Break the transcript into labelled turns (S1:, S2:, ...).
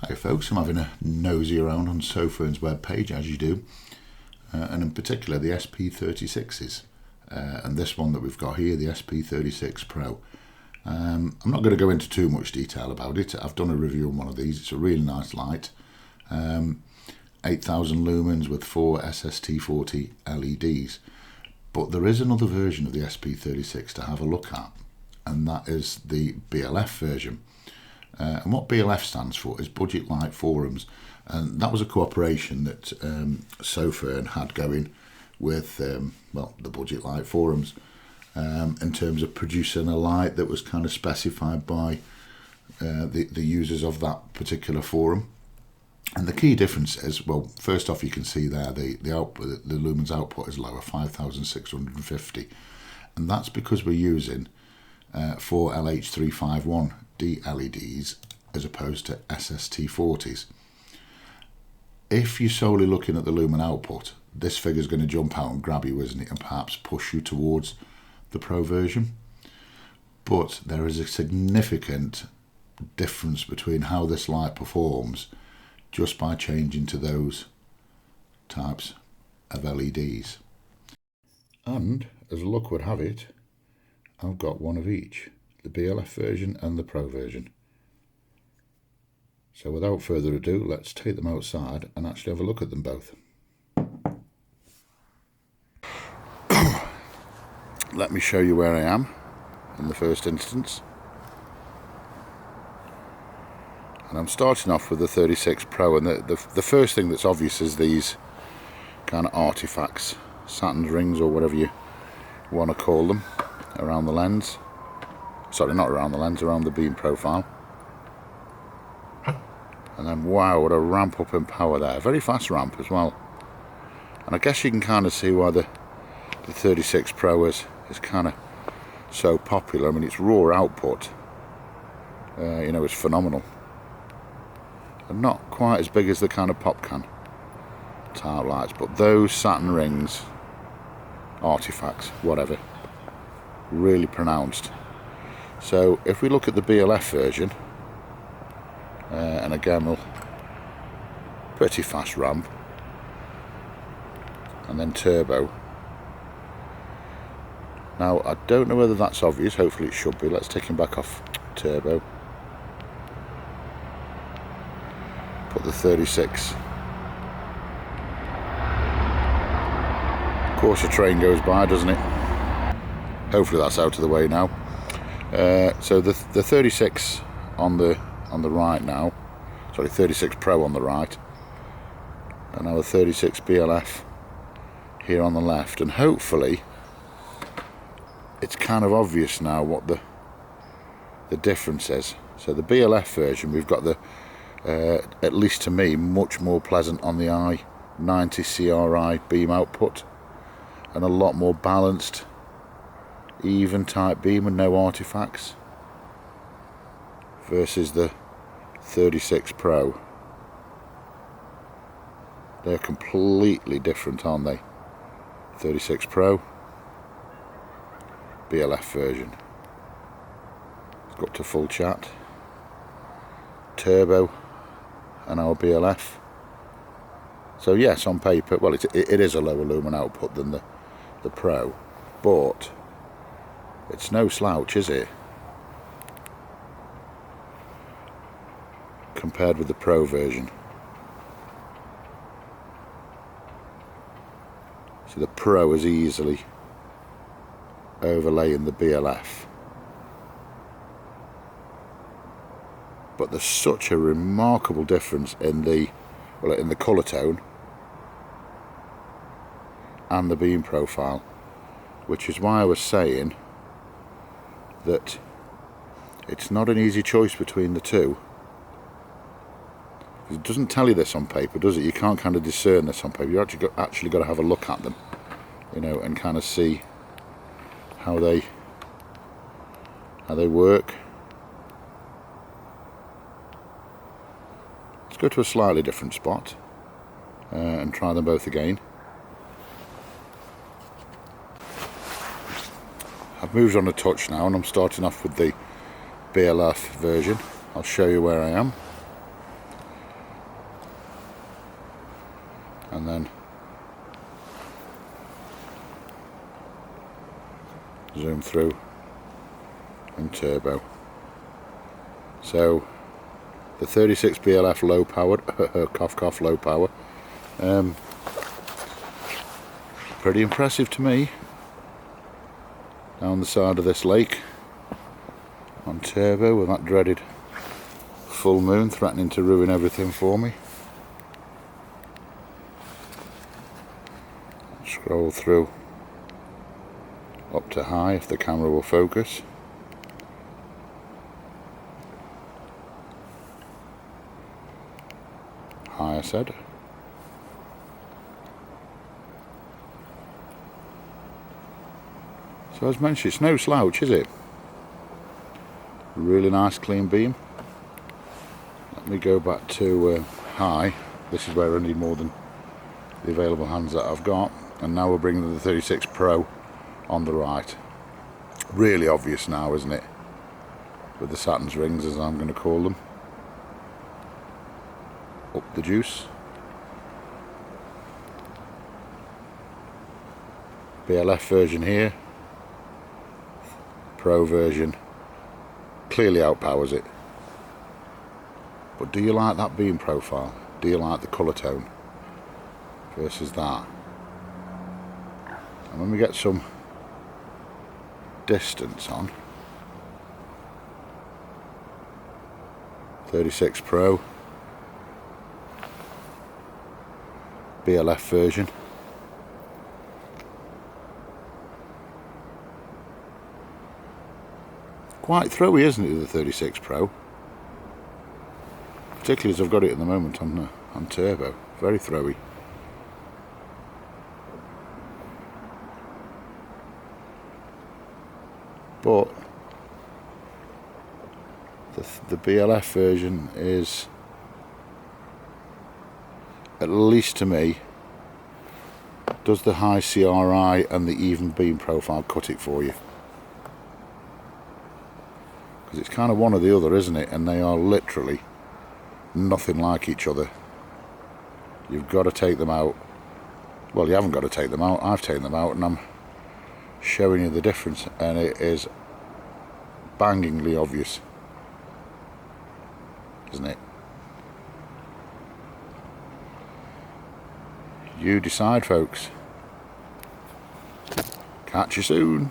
S1: Hi folks, I'm having a nosy around on Sofirn's webpage as you do, and in particular the SP36s, and this one that we've got here, the SP36Pro. I'm not going to go into too much detail about it. I've done a review on one of these. It's a really nice light, 8,000 lumens with 4 SST40 LEDs, but there is another version of the SP36 to have a look at, and that is the BLF version. And what BLF stands for is Budget Light Forums, and that was a cooperation that Sofirn had going with well, the Budget Light Forums, in terms of producing a light that was kind of specified by the users of that particular forum. And the key difference is, well, first off, you can see there the output, the lumens output is lower, 5,650, and that's because we're using 4 LH351 D LEDs as opposed to SST40s. If you're solely looking at the lumen output, this figure is going to jump out and grab you, isn't it, and perhaps push you towards the Pro version. But there is a significant difference between how this light performs just by changing to those types of LEDs. And as luck would have it, I've got one of each, the BLF version and the Pro version. So without further ado, let's take them outside and actually have a look at them both. Let me show you where I am in the first instance. And I'm starting off with the 36 Pro, and the first thing that's obvious is these kind of artifacts, Saturn's rings or whatever you want to call them, around the lens. Sorry, not around the lens, around the beam profile. And then wow, what a ramp up in power there. Very fast ramp as well. And I guess you can kind of see why the 36 Pro is kind of so popular. I mean, its raw output, you know, is phenomenal. And not quite as big as the kind of pop can type lights, but those Saturn rings, artifacts, whatever, really pronounced. So if we look at the BLF version, and again we'll pretty fast ramp, and then turbo. Now I don't know whether that's obvious, hopefully it should be. Let's take him back off turbo. Put the 36. Of course a train goes by, doesn't it? Hopefully that's out of the way now. So the 36 on the right now, sorry, 36 Pro on the right, and our 36 BLF here on the left, and hopefully it's kind of obvious now what the difference is. So the BLF version, we've got the at least to me much more pleasant on the eye 90 CRI beam output, and a lot more balanced, even type beam and no artifacts, versus the 36 Pro. They're completely different, aren't they? 36 Pro, BLF version. Let's go up to full chat. Turbo and our BLF. So yes, on paper, well, it is a lower lumen output than the Pro, but it's no slouch, is it? Compared with the Pro version. So the Pro is easily overlaying the BLF. But there's such a remarkable difference in the colour tone and the beam profile, which is why I was saying that it's not an easy choice between the two. It doesn't tell you this on paper, does it? You can't kind of discern this on paper. You actually got to have a look at them, you know, and kind of see how they work. Let's go to a slightly different spot and try them both again. I've moved on a touch now, and I'm starting off with the BLF version. I'll show you where I am. and then zoom through in turbo. So the 36 BLF low powered, cough cough low power, pretty impressive to me. Down the side of this lake on turbo with that dreaded full moon threatening to ruin everything for me. Scroll through up to high if the camera will focus. High, I said. So as mentioned, it's no slouch, is it? Really nice clean beam. Let me go back to high. This is where I need more than the available hands that I've got. And now we're bringing the 36 Pro on the right. Really obvious now, isn't it? With the Saturn's rings, as I'm going to call them. Up the juice. BLF version here. Pro version clearly outpowers it. But do you like that beam profile? Do you like the colour tone versus that? And when we get some distance on 36 Pro BLF version, quite throwy, isn't it, the 36 Pro? Particularly as I've got it at the moment on turbo. Very throwy. But the BLF version is, at least to me, does the high CRI and the even beam profile cut it for you? Because it's kind of one or the other, isn't it? And they are literally nothing like each other. You've got to take them out. Well, you haven't got to take them out. I've taken them out and I'm showing you the difference, and it is bangingly obvious, isn't it? You decide, folks. Catch you soon.